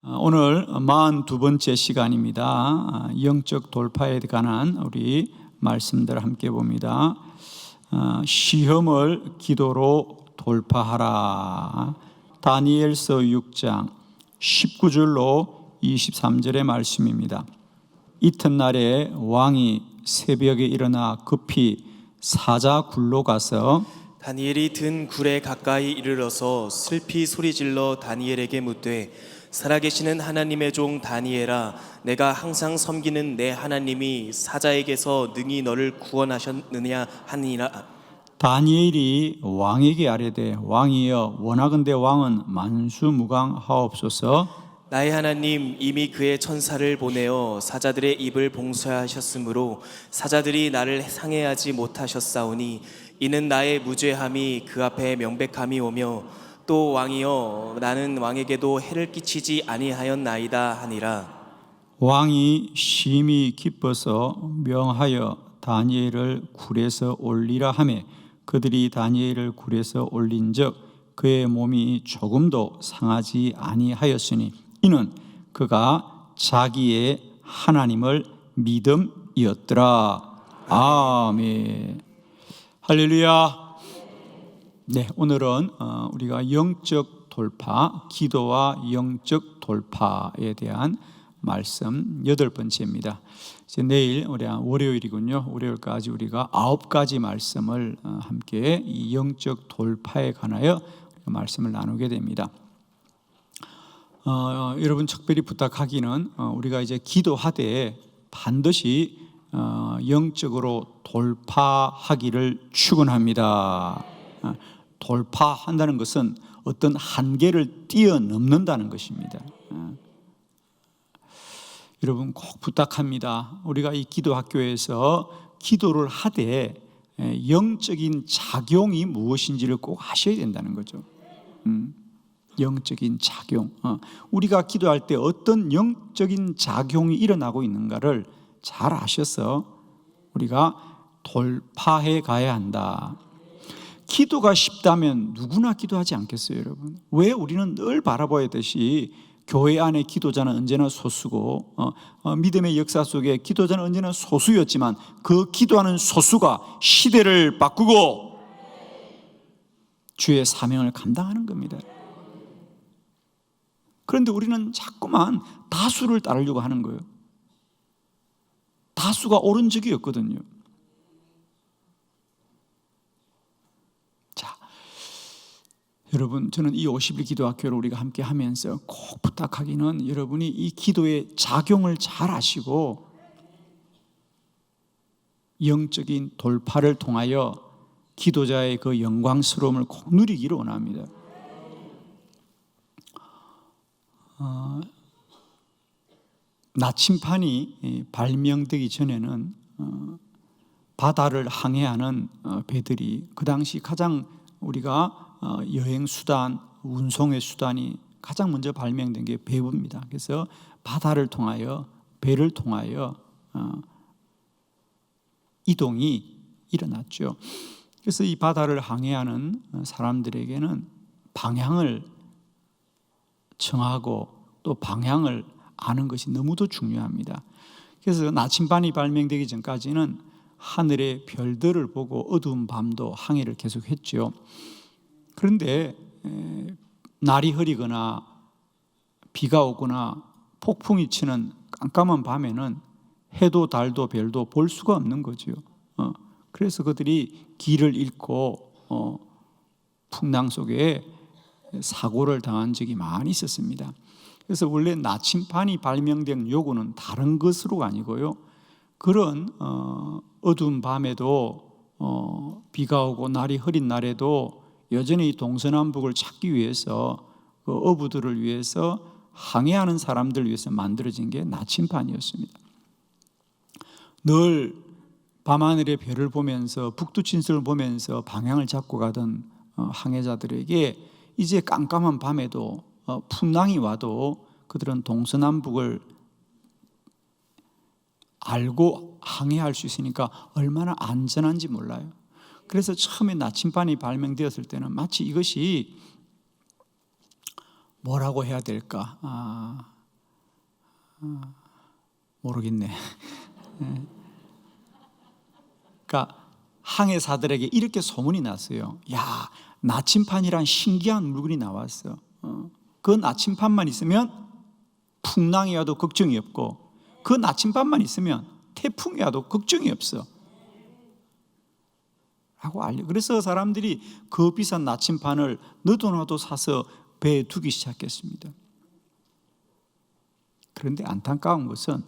오늘 42번째 시간입니다. 영적 돌파에 관한 우리 말씀들 함께 봅니다. 시험을 기도로 돌파하라. 다니엘서 6장 19절로 23절의 말씀입니다. 이튿날에 왕이 새벽에 일어나 급히 사자 굴로 가서 다니엘이 든 굴에 가까이 이르러서 슬피 소리질러 다니엘에게 묻되 살아계시는 하나님의 종 다니엘아, 내가 항상 섬기는 내 하나님이 사자에게서 능히 너를 구원하셨느냐 하니라. 다니엘이 왕에게 아뢰되 왕이여 원하건대 왕은 만수무강하옵소서. 나의 하나님 이미 그의 천사를 보내어 사자들의 입을 봉쇄하셨으므로 사자들이 나를 상해하지 못하셨사오니 이는 나의 무죄함이 그 앞에 명백함이 오며 또 왕이여 나는 왕에게도 해를 끼치지 아니하였나이다 하니라. 왕이 심히 기뻐서 명하여 다니엘을 굴에서 올리라 하매 그들이 다니엘을 굴에서 올린즉 그의 몸이 조금도 상하지 아니하였으니 이는 그가 자기의 하나님을 믿음이었더라. 아멘. 할렐루야. 네, 오늘은 우리가 영적 돌파, 기도와 영적 돌파에 대한 말씀 8번째입니다. 이제 내일 우리 월요일이군요. 월요일까지 우리가 9가지 말씀을 함께 이 영적 돌파에 관하여 말씀을 나누게 됩니다. 여러분 특별히 부탁하기는 우리가 이제 기도하되 반드시 영적으로 돌파하기를 축원합니다. 돌파한다는 것은 어떤 한계를 뛰어넘는다는 것입니다. 여러분 꼭 부탁합니다. 우리가 이 기도학교에서 기도를 하되 영적인 작용이 무엇인지를 꼭 아셔야 된다는 거죠. 영적인 작용. 우리가 기도할 때 어떤 영적인 작용이 일어나고 있는가를 잘 아셔서 우리가 돌파해 가야 한다. 기도가 쉽다면 누구나 기도하지 않겠어요, 여러분? 왜 우리는 늘 바라봐야 되시 교회 안에 기도자는 언제나 소수고 믿음의 역사 속에 기도자는 언제나 소수였지만 그 기도하는 소수가 시대를 바꾸고 주의 사명을 감당하는 겁니다. 그런데 우리는 자꾸만 다수를 따르려고 하는 거예요. 다수가 옳은 적이 없거든요. 자, 여러분, 저는 이 50일 기도학교를 우리가 함께 하면서 꼭 부탁하기는 여러분이 이 기도의 작용을 잘 아시고 영적인 돌파를 통하여 기도자의 그 영광스러움을 꼭 누리기를 원합니다. 나침판이 발명되기 전에는 바다를 항해하는 배들이 그 당시 가장 우리가 여행 수단, 운송의 수단이 가장 먼저 발명된 게 배입니다. 그래서 바다를 통하여 배를 통하여 이동이 일어났죠. 그래서 이 바다를 항해하는 사람들에게는 방향을 정하고 또 방향을 아는 것이 너무도 중요합니다. 그래서 나침반이 발명되기 전까지는 하늘의 별들을 보고 어두운 밤도 항해를 계속했죠. 그런데 날이 흐리거나 비가 오거나 폭풍이 치는 깜깜한 밤에는 해도 달도 별도 볼 수가 없는 거죠. 그래서 그들이 길을 잃고 풍랑 속에 사고를 당한 적이 많이 있었습니다. 그래서 원래 나침반이 발명된 요구는 다른 것으로 아니고요. 그런 어두운 밤에도 비가 오고 날이 흐린 날에도 여전히 동서남북을 찾기 위해서 그 어부들을 위해서 항해하는 사람들을 위해서 만들어진 게 나침반이었습니다. 늘 밤하늘의 별을 보면서 북두칠성을 보면서 방향을 잡고 가던 항해자들에게 이제 깜깜한 밤에도 풍랑이 와도 그들은 동서남북을 알고 항해할 수 있으니까 얼마나 안전한지 몰라요. 그래서 처음에 나침반이 발명되었을 때는 마치 이것이 뭐라고 해야 될까? 모르겠네. 그러니까 항해사들에게 이렇게 소문이 났어요. 야, 나침판이란 신기한 물건이 나왔어. 그 나침판만 있으면 풍랑이 와도 걱정이 없고, 그 나침판만 있으면 태풍이 와도 걱정이 없어 라고 알려. 그래서 사람들이 그 비싼 나침판을 너도나도 사서 배에 두기 시작했습니다. 그런데 안타까운 것은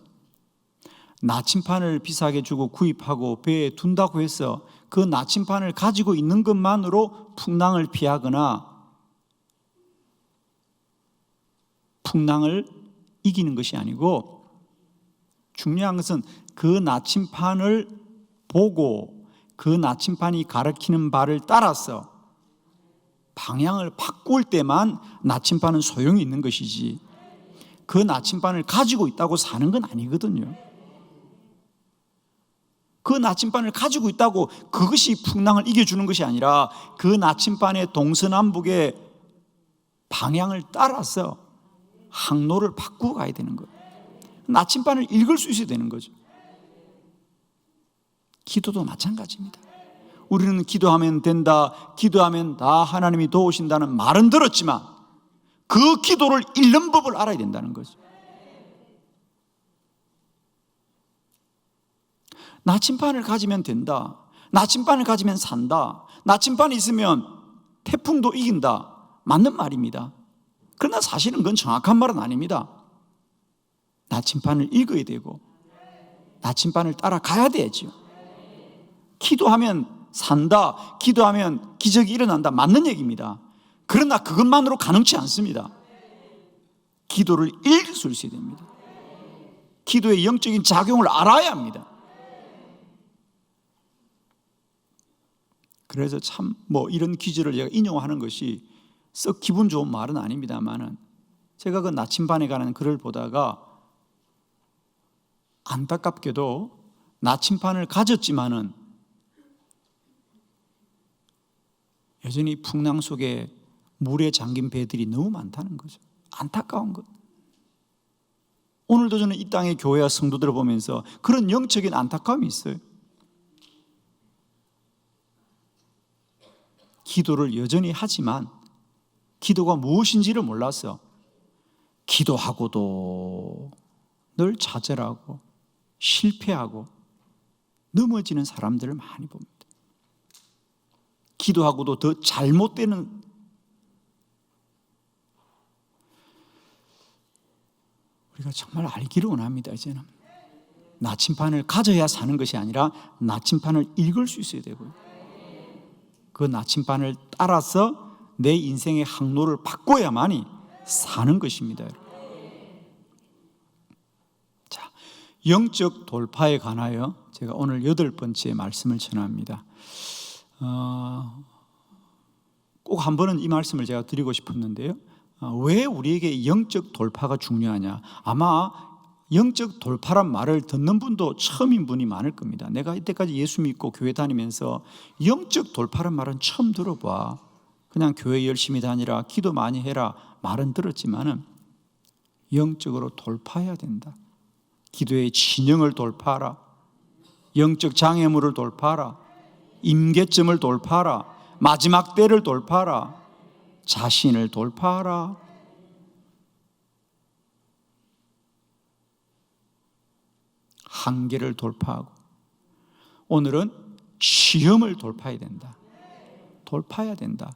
나침판을 비싸게 주고 구입하고 배에 둔다고 해서 그 나침판을 가지고 있는 것만으로 풍랑을 피하거나 풍랑을 이기는 것이 아니고, 중요한 것은 그 나침판을 보고 그 나침판이 가리키는 바를 따라서 방향을 바꿀 때만 나침판은 소용이 있는 것이지, 그 나침판을 가지고 있다고 사는 건 아니거든요. 그 나침판을 가지고 있다고 그것이 풍랑을 이겨주는 것이 아니라 그 나침판의 동서남북의 방향을 따라서 항로를 바꾸고 가야 되는 거예요. 나침판을 읽을 수 있어야 되는 거죠. 기도도 마찬가지입니다. 우리는 기도하면 된다, 기도하면 다 하나님이 도우신다는 말은 들었지만 그 기도를 읽는 법을 알아야 된다는 거죠. 나침판을 가지면 된다, 나침판을 가지면 산다, 나침판이 있으면 태풍도 이긴다, 맞는 말입니다. 그러나 사실은 그건 정확한 말은 아닙니다. 나침판을 읽어야 되고 나침판을 따라가야 되죠. 기도하면 산다, 기도하면 기적이 일어난다, 맞는 얘기입니다. 그러나 그것만으로 가능치 않습니다. 기도를 읽을 수 있어야 됩니다. 기도의 영적인 작용을 알아야 합니다. 그래서 참 이런 기절을 제가 인용하는 것이 썩 기분 좋은 말은 아닙니다만은, 제가 그 나침반에 관한 글을 보다가 안타깝게도 나침반을 가졌지만은 여전히 풍랑 속에 물에 잠긴 배들이 너무 많다는 거죠. 안타까운 것. 오늘도 저는 이 땅의 교회와 성도들을 보면서 그런 영적인 안타까움이 있어요. 기도를 여전히 하지만 기도가 무엇인지를 몰라서 기도하고도 늘 좌절하고 실패하고 넘어지는 사람들을 많이 봅니다. 기도하고도 더 잘못되는, 우리가 정말 알기를 원합니다. 이제는 나침반을 가져야 사는 것이 아니라 나침반을 읽을 수 있어야 되고요, 그 나침반을 따라서 내 인생의 항로를 바꿔야만이 사는 것입니다. 자, 영적 돌파에 관하여 제가 오늘 8번째 말씀을 전합니다. 꼭 한 번은 이 말씀을 제가 드리고 싶었는데요. 왜 우리에게 영적 돌파가 중요하냐? 아마 영적 돌파란 말을 듣는 분도 처음인 분이 많을 겁니다. 내가 이때까지 예수 믿고 교회 다니면서 영적 돌파란 말은 처음 들어봐. 그냥 교회 열심히 다니라, 기도 많이 해라 말은 들었지만은 영적으로 돌파해야 된다. 기도의 진영을 돌파하라, 영적 장애물을 돌파하라, 임계점을 돌파하라, 마지막 때를 돌파하라, 자신을 돌파하라. 한계를 돌파하고, 오늘은 시험을 돌파해야 된다. 돌파해야 된다.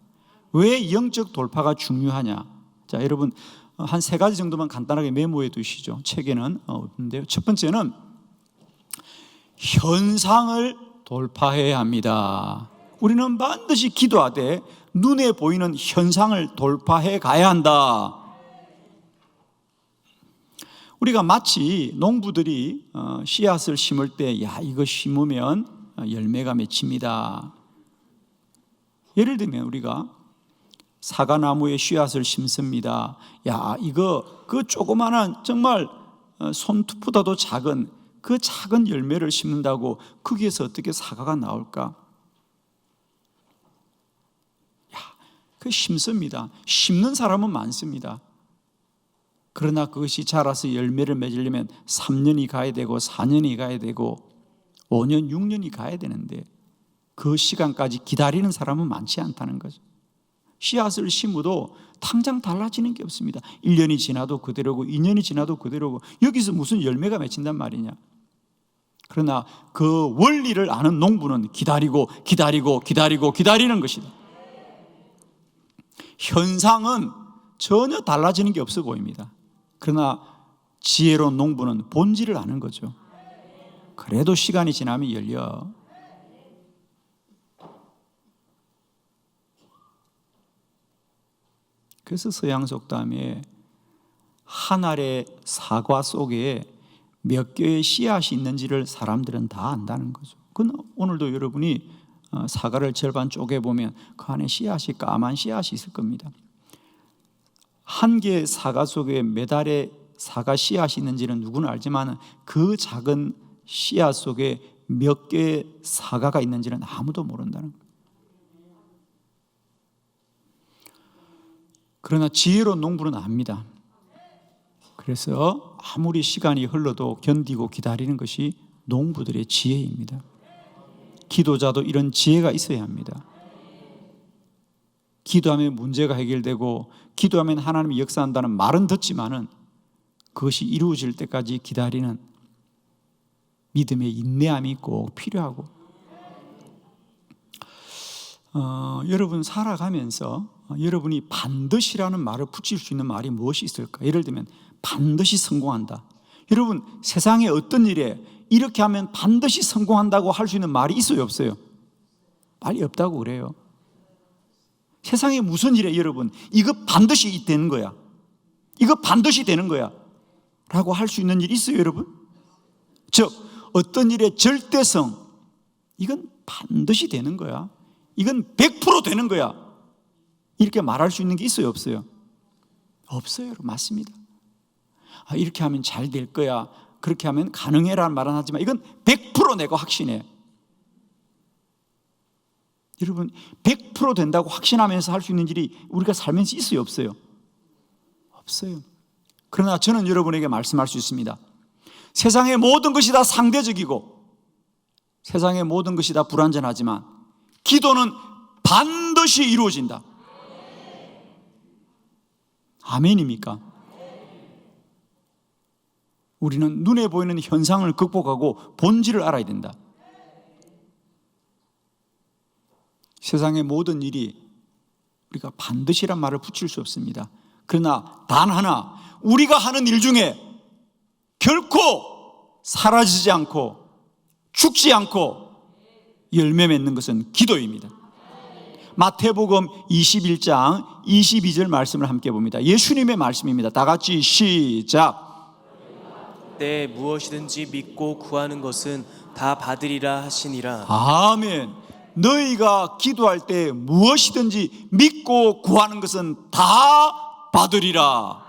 왜 영적 돌파가 중요하냐? 자, 여러분 한 3가지 정도만 간단하게 메모해 두시죠. 책에는 없는데요. 첫 번째는 현상을 돌파해야 합니다. 우리는 반드시 기도하되 눈에 보이는 현상을 돌파해 가야 한다. 우리가 마치 농부들이 씨앗을 심을 때, 야, 이거 심으면 열매가 맺힙니다. 예를 들면 우리가 사과나무에 씨앗을 심습니다. 야, 이거 그 조그마한 정말 손톱보다도 작은 그 작은 열매를 심는다고 거기에서 어떻게 사과가 나올까? 야, 그 심습니다. 심는 사람은 많습니다. 그러나 그것이 자라서 열매를 맺으려면 3년이 가야 되고 4년이 가야 되고 5년, 6년이 가야 되는데 그 시간까지 기다리는 사람은 많지 않다는 거죠. 씨앗을 심어도 당장 달라지는 게 없습니다. 1년이 지나도 그대로고 2년이 지나도 그대로고 여기서 무슨 열매가 맺힌단 말이냐. 그러나 그 원리를 아는 농부는 기다리고 기다리는 것이다. 현상은 전혀 달라지는 게 없어 보입니다. 그러나 지혜로운 농부는 본질을 아는 거죠. 그래도 시간이 지나면 열려. 그래서 서양 속담에 한 알의 사과 속에 몇 개의 씨앗이 있는지를 사람들은 다 안다는 거죠. 그건 오늘도 여러분이 사과를 절반 쪼개보면 그 안에 씨앗이, 까만 씨앗이 있을 겁니다. 한 개의 사과 속에 몇 알의 사과 씨앗이 있는지는 누구나 알지만 그 작은 씨앗 속에 몇 개의 사과가 있는지는 아무도 모른다는 거예요. 그러나 지혜로운 농부는 압니다. 그래서 아무리 시간이 흘러도 견디고 기다리는 것이 농부들의 지혜입니다. 기도자도 이런 지혜가 있어야 합니다. 기도하면 문제가 해결되고 기도하면 하나님이 역사한다는 말은 듣지만은 그것이 이루어질 때까지 기다리는 믿음의 인내함이 꼭 필요하고, 여러분 살아가면서 여러분이 반드시라는 말을 붙일 수 있는 말이 무엇이 있을까? 예를 들면 반드시 성공한다. 여러분 세상에 어떤 일에 이렇게 하면 반드시 성공한다고 할 수 있는 말이 있어요, 없어요? 말이 없다고 그래요. 세상에 무슨 일에 여러분 이거 반드시 되는 거야, 이거 반드시 되는 거야 라고 할 수 있는 일이 있어요, 여러분? 즉 어떤 일의 절대성, 이건 반드시 되는 거야, 이건 100% 되는 거야, 이렇게 말할 수 있는 게 있어요, 없어요? 없어요, 여러분. 맞습니다. 이렇게 하면 잘 될 거야, 그렇게 하면 가능해라는 말은 하지만 이건 100% 내가 확신해. 여러분 100% 된다고 확신하면서 할 수 있는 일이 우리가 살면서 있어요, 없어요? 없어요. 그러나 저는 여러분에게 말씀할 수 있습니다. 세상의 모든 것이 다 상대적이고 세상의 모든 것이 다 불완전하지만 기도는 반드시 이루어진다. 아멘입니까? 우리는 눈에 보이는 현상을 극복하고 본질을 알아야 된다. 세상의 모든 일이 우리가 반드시란 말을 붙일 수 없습니다. 그러나 단 하나, 우리가 하는 일 중에 결코 사라지지 않고 죽지 않고 열매 맺는 것은 기도입니다. 마태복음 21장 22절 말씀을 함께 봅니다. 예수님의 말씀입니다. 다 같이 시작. 때 무엇이든지 믿고 구하는 것은 다 받으리라 하시니라. 아멘. 너희가 기도할 때 무엇이든지 믿고 구하는 것은 다 받으리라.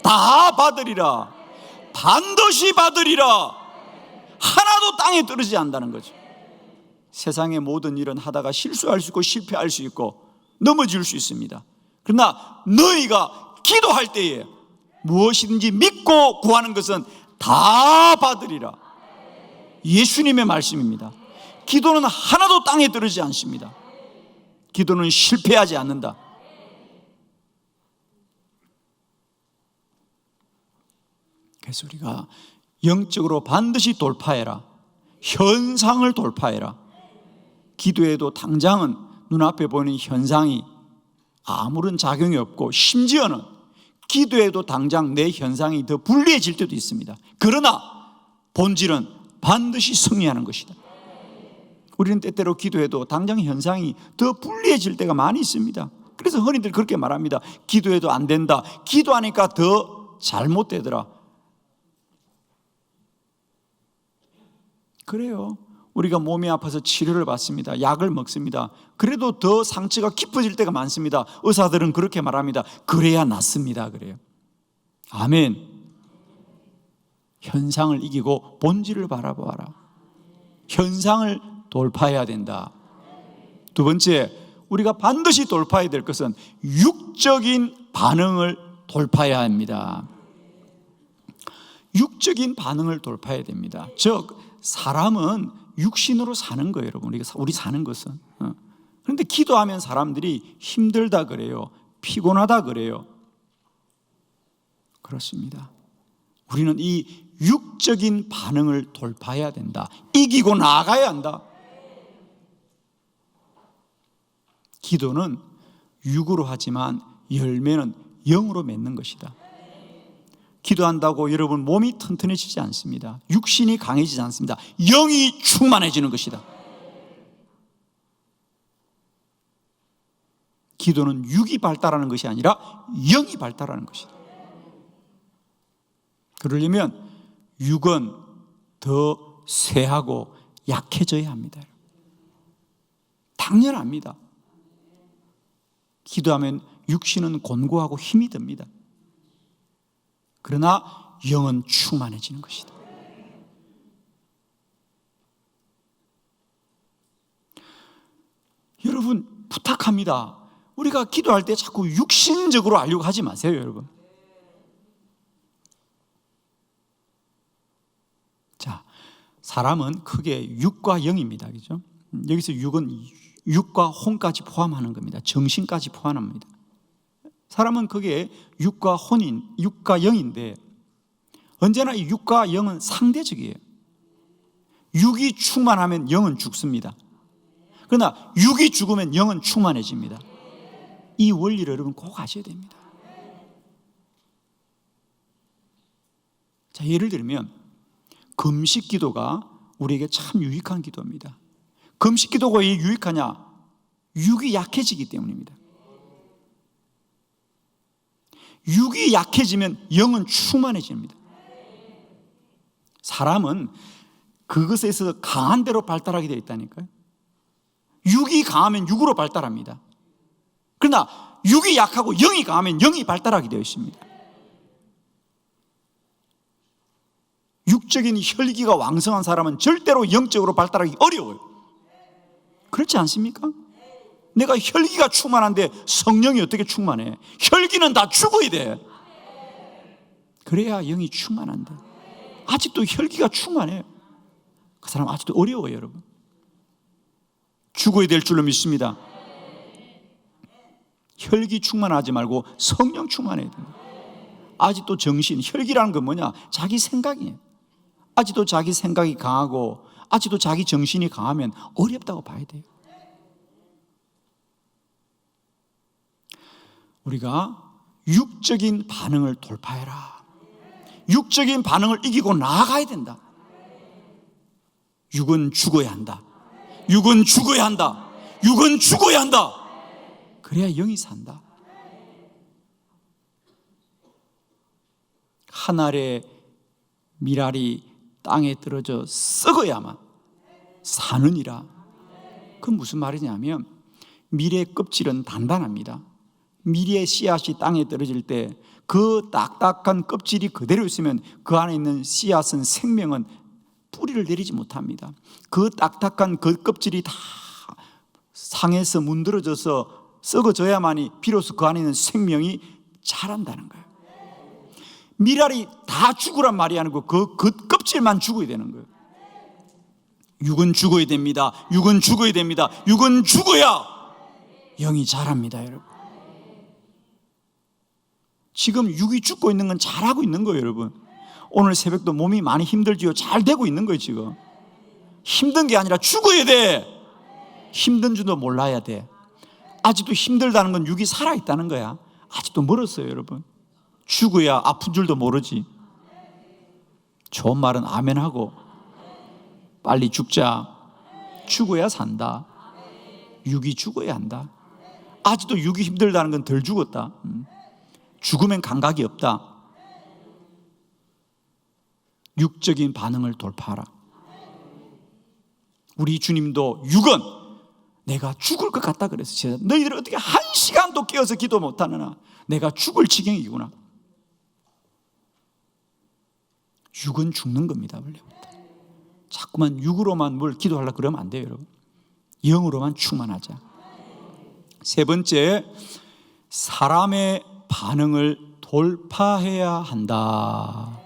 다 받으리라. 반드시 받으리라. 하나도 땅에 떨어지지 않는다는 거죠. 세상의 모든 일은 하다가 실수할 수 있고 실패할 수 있고 넘어질 수 있습니다. 그러나 너희가 기도할 때에 무엇이든지 믿고 구하는 것은 다 받으리라. 예수님의 말씀입니다. 기도는 하나도 땅에 떨어지지 않습니다. 기도는 실패하지 않는다. 그래서 우리가 영적으로 반드시 돌파해라. 현상을 돌파해라. 기도에도 당장은 눈앞에 보이는 현상이 아무런 작용이 없고 심지어는 기도에도 당장 내 현상이 더 불리해질 때도 있습니다. 그러나 본질은 반드시 승리하는 것이다. 우리는 때때로 기도해도 당장 현상이 더 불리해질 때가 많이 있습니다. 그래서 흔히들 그렇게 말합니다. 기도해도 안 된다. 기도하니까 더 잘못되더라. 그래요. 우리가 몸이 아파서 치료를 받습니다. 약을 먹습니다. 그래도 더 상처가 깊어질 때가 많습니다. 의사들은 그렇게 말합니다. 그래야 낫습니다. 그래요. 아멘. 현상을 이기고 본질을 바라보아라. 현상을 돌파해야 된다. 두 번째, 우리가 반드시 돌파해야 될 것은 육적인 반응을 돌파해야 합니다. 육적인 반응을 돌파해야 됩니다. 즉 사람은 육신으로 사는 거예요, 여러분. 우리 사는 것은. 그런데 기도하면 사람들이 힘들다 그래요, 피곤하다 그래요. 그렇습니다. 우리는 이 육적인 반응을 돌파해야 된다. 이기고 나아가야 한다. 기도는 육으로 하지만 열매는 영으로 맺는 것이다. 기도한다고 여러분 몸이 튼튼해지지 않습니다. 육신이 강해지지 않습니다. 영이 충만해지는 것이다. 기도는 육이 발달하는 것이 아니라 영이 발달하는 것이다. 그러려면 육은 더 쇠하고 약해져야 합니다. 당연합니다. 기도하면 육신은 곤고하고 힘이 듭니다. 그러나 영은 충만해지는 것이다. 여러분 부탁합니다. 우리가 기도할 때 자꾸 육신적으로 하려고 하지 마세요, 여러분. 자, 사람은 크게 육과 영입니다. 그죠? 여기서 육은 육과 혼까지 포함하는 겁니다. 정신까지 포함합니다. 사람은 그게 육과 혼인, 육과 영인데 언제나 이 육과 영은 상대적이에요. 육이 충만하면 영은 죽습니다. 그러나 육이 죽으면 영은 충만해집니다. 이 원리를 여러분 꼭 아셔야 됩니다. 자, 예를 들면 금식 기도가 우리에게 참 유익한 기도입니다. 금식 기도가 왜 유익하냐? 육이 약해지기 때문입니다. 육이 약해지면 영은 충만해집니다. 사람은 그것에 있어서 강한 대로 발달하게 되어 있다니까요. 육이 강하면 육으로 발달합니다. 그러나 육이 약하고 영이 강하면 영이 발달하게 되어 있습니다. 육적인 혈기가 왕성한 사람은 절대로 영적으로 발달하기 어려워요. 그렇지 않습니까? 내가 혈기가 충만한데 성령이 어떻게 충만해? 혈기는 다 죽어야 돼. 그래야 영이 충만한데 아직도 혈기가 충만해요. 그 사람 아직도 어려워요, 여러분. 죽어야 될 줄로 믿습니다. 혈기 충만하지 말고 성령 충만해야 됩니다. 아직도 정신, 혈기라는 건 뭐냐? 자기 생각이에요. 아직도 자기 생각이 강하고 아직도 자기 정신이 강하면 어렵다고 봐야 돼요. 우리가 육적인 반응을 돌파해라. 육적인 반응을 이기고 나아가야 된다. 육은 죽어야 한다. 육은 죽어야 한다. 육은 죽어야 한다. 그래야 영이 산다. 한 알의 밀알이 땅에 떨어져 썩어야만 사느니라. 그건 무슨 말이냐면 밀의 껍질은 단단합니다. 밀의 씨앗이 땅에 떨어질 때 그 딱딱한 껍질이 그대로 있으면 그 안에 있는 씨앗은 생명은 뿌리를 내리지 못합니다. 그 딱딱한 그 껍질이 다 상해서 문드러져서 썩어져야만이 비로소 그 안에 있는 생명이 자란다는 거예요. 밀알이 다 죽으란 말이 아니고 그 껍질만 죽어야 되는 거예요. 육은 죽어야 됩니다. 육은 죽어야 됩니다. 육은 죽어야 영이 자랍니다, 여러분. 지금 육이 죽고 있는 건 잘하고 있는 거예요, 여러분. 오늘 새벽도 몸이 많이 힘들지요. 잘 되고 있는 거예요, 지금. 힘든 게 아니라 죽어야 돼. 힘든 줄도 몰라야 돼. 아직도 힘들다는 건 육이 살아있다는 거야. 아직도 멀었어요, 여러분. 죽어야 아픈 줄도 모르지. 좋은 말은 아멘 하고 빨리 죽자. 죽어야 산다. 육이 죽어야 한다. 아직도 육이 힘들다는 건 덜 죽었다. 죽으면 감각이 없다. 육적인 반응을 돌파하라. 우리 주님도 육은 내가 죽을 것 같다 그랬어요. 너희들 어떻게 한 시간도 깨어서 기도 못하느냐. 내가 죽을 지경이구나. 육은 죽는 겁니다, 원래부터. 자꾸만 육으로만 뭘 기도하려고 그러면 안 돼요, 여러분. 영으로만 충만하자. 세 번째, 사람의 반응을 돌파해야 한다.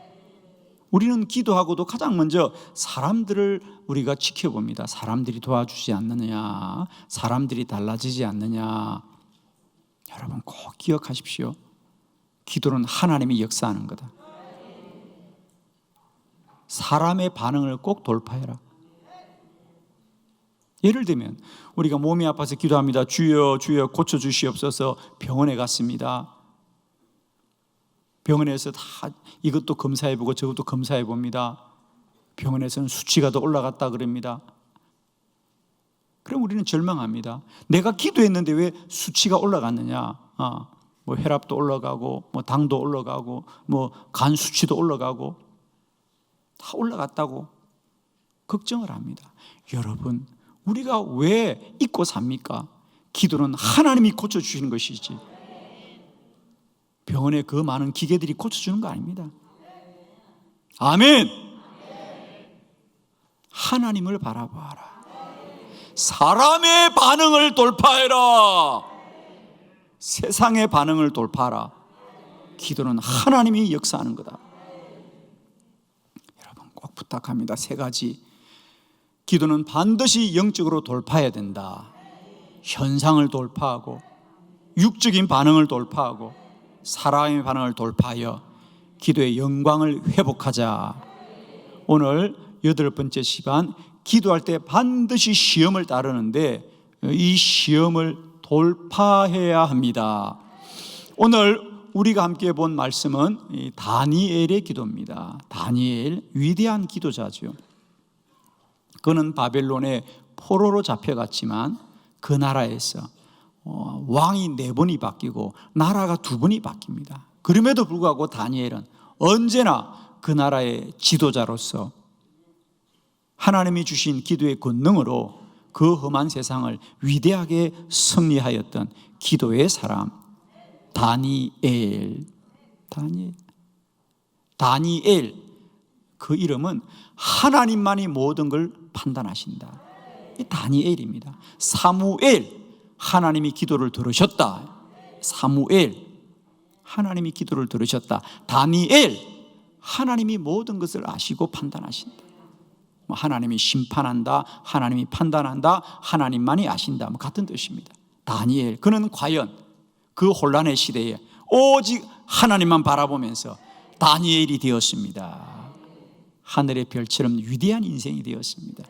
우리는 기도하고도 가장 먼저 사람들을 우리가 지켜봅니다. 사람들이 도와주지 않느냐, 사람들이 달라지지 않느냐. 여러분 꼭 기억하십시오. 기도는 하나님이 역사하는 거다. 사람의 반응을 꼭 돌파해라. 예를 들면 우리가 몸이 아파서 기도합니다. 주여 주여 고쳐주시옵소서. 병원에 갔습니다. 병원에서 다 이것도 검사해보고 저것도 검사해봅니다. 병원에서는 수치가 더 올라갔다 그럽니다. 그럼 우리는 절망합니다. 내가 기도했는데 왜 수치가 올라갔느냐? 뭐 혈압도 올라가고, 뭐 당도 올라가고, 뭐 간 수치도 올라가고, 다 올라갔다고 걱정을 합니다. 여러분, 우리가 왜 잊고 삽니까? 기도는 하나님이 고쳐주시는 것이지 병원에 그 많은 기계들이 고쳐주는 거 아닙니다. 아멘. 하나님을 바라봐라. 사람의 반응을 돌파해라. 세상의 반응을 돌파하라. 기도는 하나님이 역사하는 거다. 여러분 꼭 부탁합니다. 3가지. 기도는 반드시 영적으로 돌파해야 된다. 현상을 돌파하고, 육적인 반응을 돌파하고, 사람의 반응을 돌파하여 기도의 영광을 회복하자. 오늘 8번째 시간, 기도할 때 반드시 시험을 따르는데 이 시험을 돌파해야 합니다. 오늘 우리가 함께 본 말씀은 다니엘의 기도입니다. 다니엘, 위대한 기도자죠. 그는 바벨론의 포로로 잡혀갔지만 그 나라에서 왕이 4번이 바뀌고 나라가 2번이 바뀝니다. 그럼에도 불구하고 다니엘은 언제나 그 나라의 지도자로서 하나님이 주신 기도의 권능으로 그 험한 세상을 위대하게 승리하였던 기도의 사람 다니엘. 그 이름은 하나님만이 모든 걸 판단하신다. 이 다니엘입니다. 사무엘, 하나님이 기도를 들으셨다. 사무엘, 하나님이 기도를 들으셨다. 다니엘, 하나님이 모든 것을 아시고 판단하신다. 하나님이 심판한다, 하나님이 판단한다, 하나님만이 아신다, 같은 뜻입니다. 다니엘, 그는 과연 그 혼란의 시대에 오직 하나님만 바라보면서 다니엘이 되었습니다. 하늘의 별처럼 위대한 인생이 되었습니다.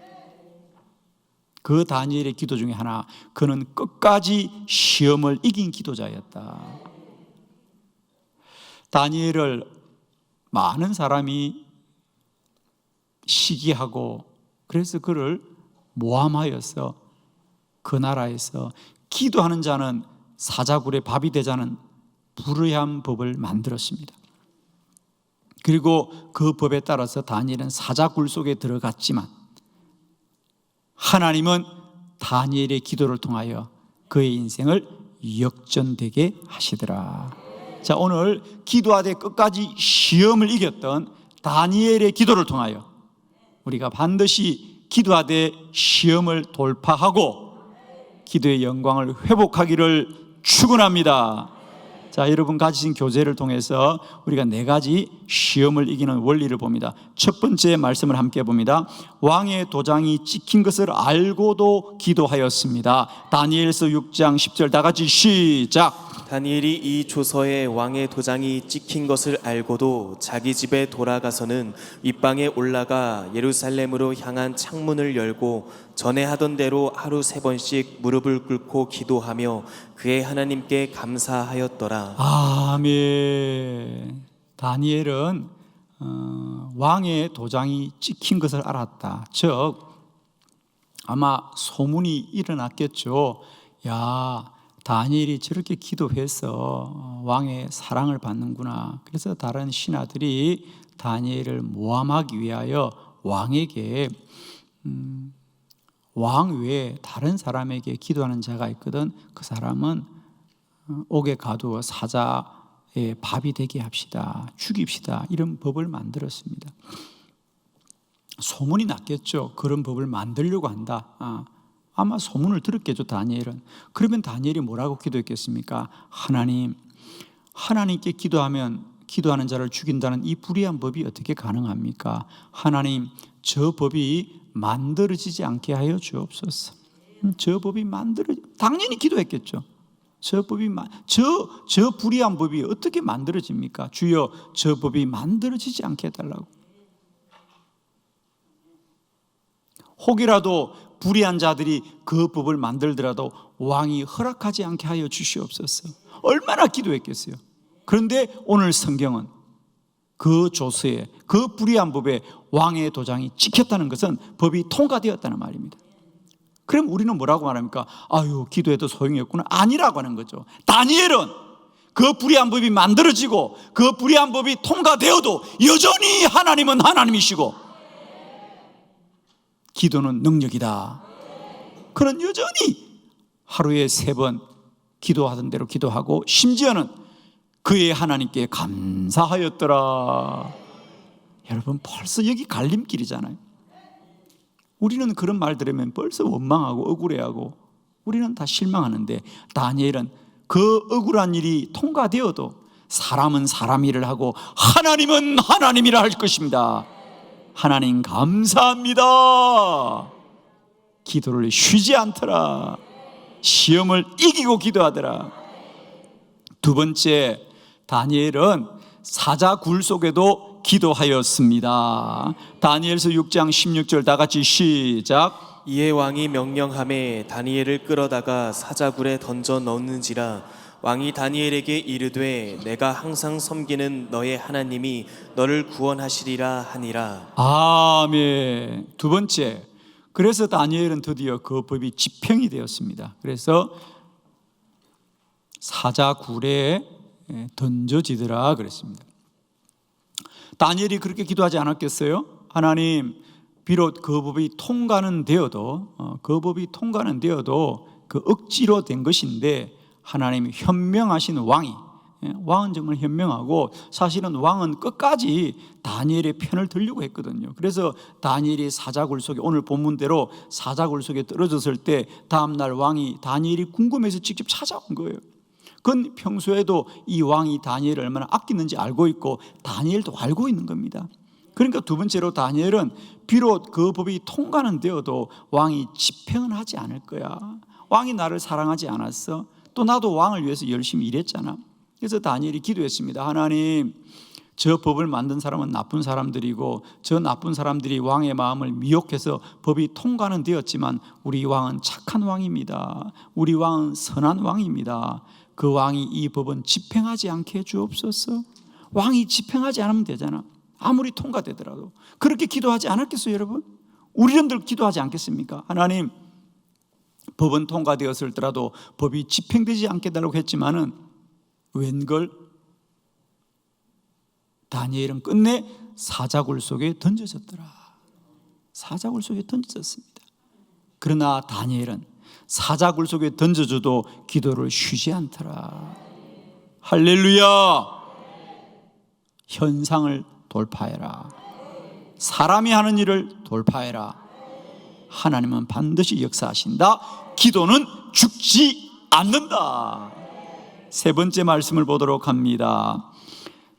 그 다니엘의 기도 중에 하나, 그는 끝까지 시험을 이긴 기도자였다. 다니엘을 많은 사람이 시기하고 그래서 그를 모함하여서 그 나라에서 기도하는 자는 사자굴에 밥이 되자는 불의한 법을 만들었습니다. 그리고 그 법에 따라서 다니엘은 사자굴 속에 들어갔지만 하나님은 다니엘의 기도를 통하여 그의 인생을 역전되게 하시더라. 자, 오늘 기도하되 끝까지 시험을 이겼던 다니엘의 기도를 통하여 우리가 반드시 기도하되 시험을 돌파하고 기도의 영광을 회복하기를 축원합니다. 자, 여러분 가지신 교재를 통해서 우리가 4가지 시험을 이기는 원리를 봅니다. 첫 번째 말씀을 함께 봅니다. 왕의 도장이 찍힌 것을 알고도 기도하였습니다. 다니엘서 6장 10절 다 같이 시작. 다니엘이 이 조서에 왕의 도장이 찍힌 것을 알고도 자기 집에 돌아가서는 윗방에 올라가 예루살렘으로 향한 창문을 열고 전에 하던 대로 하루 3번씩 무릎을 꿇고 기도하며 그의 하나님께 감사하였더라. 아멘. 다니엘은 왕의 도장이 찍힌 것을 알았다. 즉 아마 소문이 일어났겠죠. 야, 다니엘이 저렇게 기도해서 왕의 사랑을 받는구나. 그래서 다른 신하들이 다니엘을 모함하기 위하여 왕에게 왕 외에 다른 사람에게 기도하는 자가 있거든. 그 사람은 옥에 가두어 사자의 밥이 되게 합시다. 죽입시다. 이런 법을 만들었습니다. 소문이 났겠죠. 그런 법을 만들려고 한다. 아마 소문을 들었겠죠, 다니엘은. 그러면 다니엘이 뭐라고 기도했겠습니까? 하나님께 기도하면 기도하는 자를 죽인다는 이 불의한 법이 어떻게 가능합니까? 하나님, 저 법이 만들어지지 않게 하여 주옵소서. 저 법이 당연히 기도했겠죠. 저 불의한 법이 어떻게 만들어집니까? 주여, 저 법이 만들어지지 않게 해달라고. 혹이라도 불의한 자들이 그 법을 만들더라도 왕이 허락하지 않게 하여 주시옵소서. 얼마나 기도했겠어요. 그런데 오늘 성경은 그 조서에, 그 불의한 법에 왕의 도장이 찍혔다는 것은 법이 통과되었다는 말입니다. 그럼 우리는 뭐라고 말합니까? 아유, 기도해도 소용이 없구나. 아니라고 하는 거죠. 다니엘은 그 불의한 법이 만들어지고 그 불의한 법이 통과되어도 여전히 하나님은 하나님이시고 기도는 능력이다. 그는 여전히 하루에 3번 기도하던 대로 기도하고 심지어는 그의 하나님께 감사하였더라. 여러분, 벌써 여기 갈림길이잖아요. 우리는 그런 말 들으면 벌써 원망하고 억울해하고 우리는 다 실망하는데, 다니엘은 그 억울한 일이 통과되어도 사람은 사람 일을 하고 하나님은 하나님 일을 할 것입니다. 하나님 감사합니다. 기도를 쉬지 않더라. 시험을 이기고 기도하더라. 두 번째, 다니엘은 사자 굴 속에도 기도하였습니다. 다니엘서 6장 16절 다 같이 시작. 이에 왕이 명령하매 다니엘을 끌어다가 사자굴에 던져 넣는지라. 왕이 다니엘에게 이르되 내가 항상 섬기는 너의 하나님이 너를 구원하시리라 하니라. 아멘. 두 번째, 그래서 다니엘은 드디어 그 법이 집행이 되었습니다. 그래서 사자굴에 던져지더라 그랬습니다. 다니엘이 그렇게 기도하지 않았겠어요? 하나님, 비록 그 법이 통과는 되어도 그 억지로 된 것인데 하나님이 현명하신 왕은 정말 현명하고, 사실은 왕은 끝까지 다니엘의 편을 들려고 했거든요. 그래서 다니엘이 사자굴 속에, 오늘 본문대로 사자굴 속에 떨어졌을 때 다음날 왕이 다니엘이 궁금해서 직접 찾아온 거예요. 그건 평소에도 이 왕이 다니엘을 얼마나 아끼는지 알고 있고 다니엘도 알고 있는 겁니다. 그러니까 두 번째로, 다니엘은 비록 그 법이 통과는 되어도 왕이 집행은 하지 않을 거야. 왕이 나를 사랑하지 않았어. 또 나도 왕을 위해서 열심히 일했잖아. 그래서 다니엘이 기도했습니다. 하나님, 저 법을 만든 사람은 나쁜 사람들이고 저 나쁜 사람들이 왕의 마음을 미혹해서 법이 통과는 되었지만 우리 왕은 착한 왕입니다. 우리 왕은 선한 왕입니다. 그 왕이 이 법은 집행하지 않게 해주옵소서. 왕이 집행하지 않으면 되잖아. 아무리 통과되더라도. 그렇게 기도하지 않았겠어요, 여러분? 우리들 기도하지 않겠습니까? 하나님, 법은 통과되었을지라도 법이 집행되지 않게 해달라고 했지만은 웬걸 다니엘은 끝내 사자굴 속에 던져졌더라. 사자굴 속에 던져졌습니다. 그러나 다니엘은 사자굴 속에 던져져도 기도를 쉬지 않더라. 할렐루야. 현상을 돌파해라. 사람이 하는 일을 돌파해라. 하나님은 반드시 역사하신다. 기도는 죽지 않는다. 세 번째 말씀을 보도록 합니다.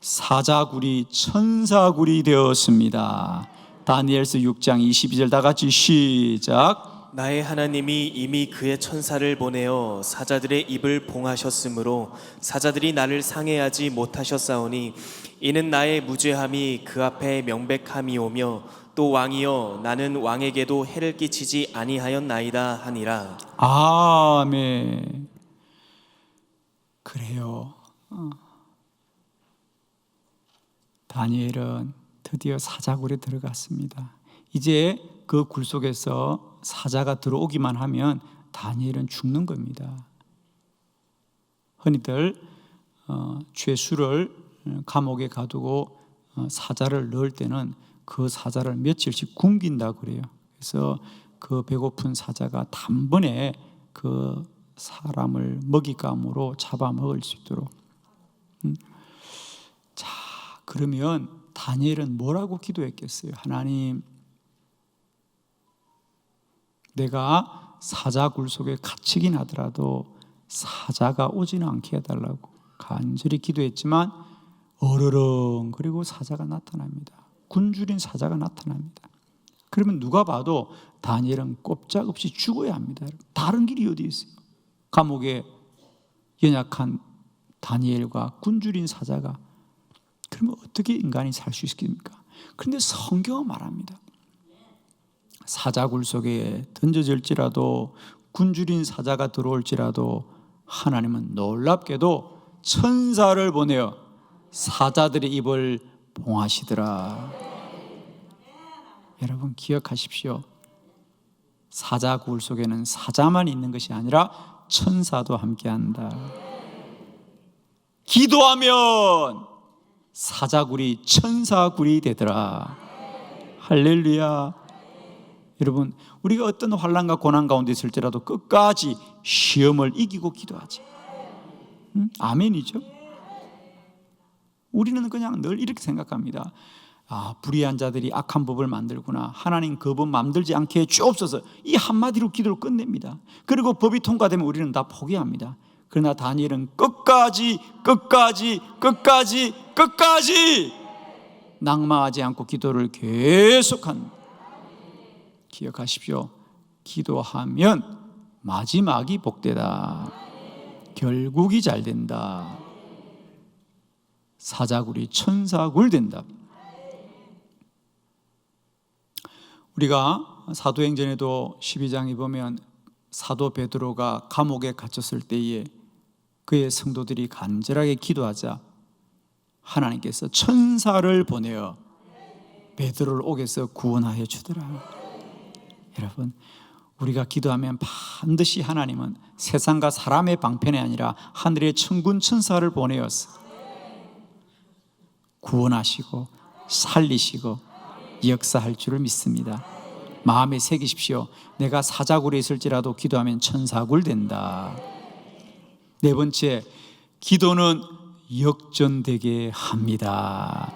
사자굴이 천사굴이 되었습니다. 다니엘서 6장 22절 다 같이 시작. 나의 하나님이 이미 그의 천사를 보내어 사자들의 입을 봉하셨으므로 사자들이 나를 상해하지 못하셨사오니 이는 나의 무죄함이 그 앞에 명백함이오며 또 왕이여 나는 왕에게도 해를 끼치지 아니하였나이다 하니라. 아멘. 그래요. 다니엘은 드디어 사자굴에 들어갔습니다. 이제 그 굴 속에서 사자가 들어오기만 하면 다니엘은 죽는 겁니다. 흔히들 죄수를 감옥에 가두고 사자를 넣을 때는 그 사자를 며칠씩 굶긴다고 그래요. 그래서 그 배고픈 사자가 단번에 그 사람을 먹잇감으로 잡아먹을 수 있도록. 자, 그러면 다니엘은 뭐라고 기도했겠어요? 하나님, 내가 사자굴 속에 갇히긴 하더라도 사자가 오지는 않게 해달라고 간절히 기도했지만 어르렁 그리고 사자가 나타납니다. 굶주린 사자가 나타납니다. 그러면 누가 봐도 다니엘은 꼼짝없이 죽어야 합니다. 다른 길이 어디 있어요? 감옥에 연약한 다니엘과 굶주린 사자가, 그러면 어떻게 인간이 살 수 있겠습니까? 그런데 성경은 말합니다. 사자굴 속에 던져질지라도, 굶주린 사자가 들어올지라도 하나님은 놀랍게도 천사를 보내어 사자들의 입을 봉하시더라. 여러분 기억하십시오. 사자굴 속에는 사자만 있는 것이 아니라 천사도 함께한다. 기도하면 사자굴이 천사굴이 되더라. 할렐루야. 여러분, 우리가 어떤 환난과 고난 가운데 있을지라도 끝까지 시험을 이기고 기도하지. 아멘이죠. 우리는 그냥 늘 이렇게 생각합니다. 불의한 자들이 악한 법을 만들구나. 하나님 그 법 만들지 않게 해 주옵소서. 이 한마디로 기도를 끝냅니다. 그리고 법이 통과되면 우리는 다 포기합니다. 그러나 다니엘은 끝까지 낭망하지 않고 기도를 계속한. 기억하십시오. 기도하면 마지막이 복되다. 결국이 잘 된다. 사자굴이 천사굴 된다. 우리가 사도행전에도 12장에 보면 사도 베드로가 감옥에 갇혔을 때에 그의 성도들이 간절하게 기도하자 하나님께서 천사를 보내어 베드로를 옥에서 구원하여 주더라. 여러분, 우리가 기도하면 반드시 하나님은 세상과 사람의 방편이 아니라 하늘의 천군 천사를 보내어서 구원하시고 살리시고 역사할 줄을 믿습니다. 마음에 새기십시오. 내가 사자굴에 있을지라도 기도하면 천사굴 된다. 네 번째, 기도는 역전되게 합니다.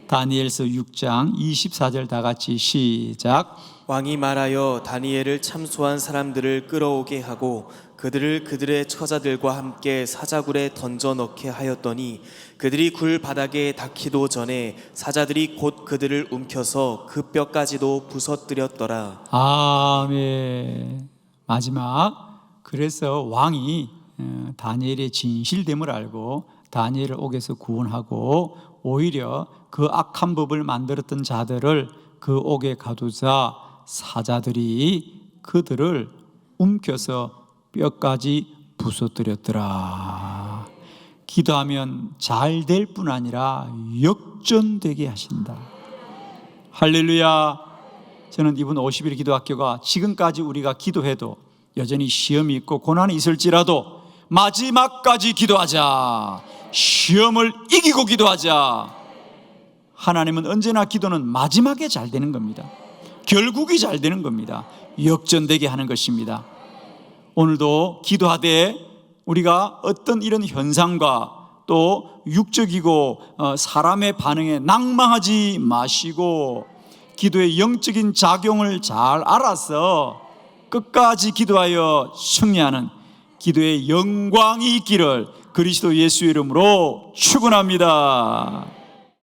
다니엘서 6장 24절 다 같이 시작. 왕이 말하여 다니엘을 참소한 사람들을 끌어오게 하고 그들을 그들의 처자들과 함께 사자굴에 던져 넣게 하였더니 그들이 굴 바닥에 닿기도 전에 사자들이 곧 그들을 움켜서 그 뼈까지도 부서뜨렸더라. 아멘. 마지막, 그래서 왕이 다니엘의 진실됨을 알고 다니엘을 옥에서 구원하고 오히려 그 악한 법을 만들었던 자들을 그 옥에 가두자 사자들이 그들을 움켜서 뼈까지 부서뜨렸더라. 기도하면 잘 될 뿐 아니라 역전되게 하신다. 할렐루야. 저는 이번 50일 기도학교가 지금까지 우리가 기도해도 여전히 시험이 있고 고난이 있을지라도 마지막까지 기도하자. 시험을 이기고 기도하자. 하나님은 언제나 기도는 마지막에 잘 되는 겁니다. 결국이 잘 되는 겁니다. 역전되게 하는 것입니다. 오늘도 기도하되 우리가 어떤 이런 현상과 또 육적이고 사람의 반응에 낭망하지 마시고 기도의 영적인 작용을 잘 알아서 끝까지 기도하여 승리하는 기도의 영광이 있기를 그리스도 예수의 이름으로 축원합니다.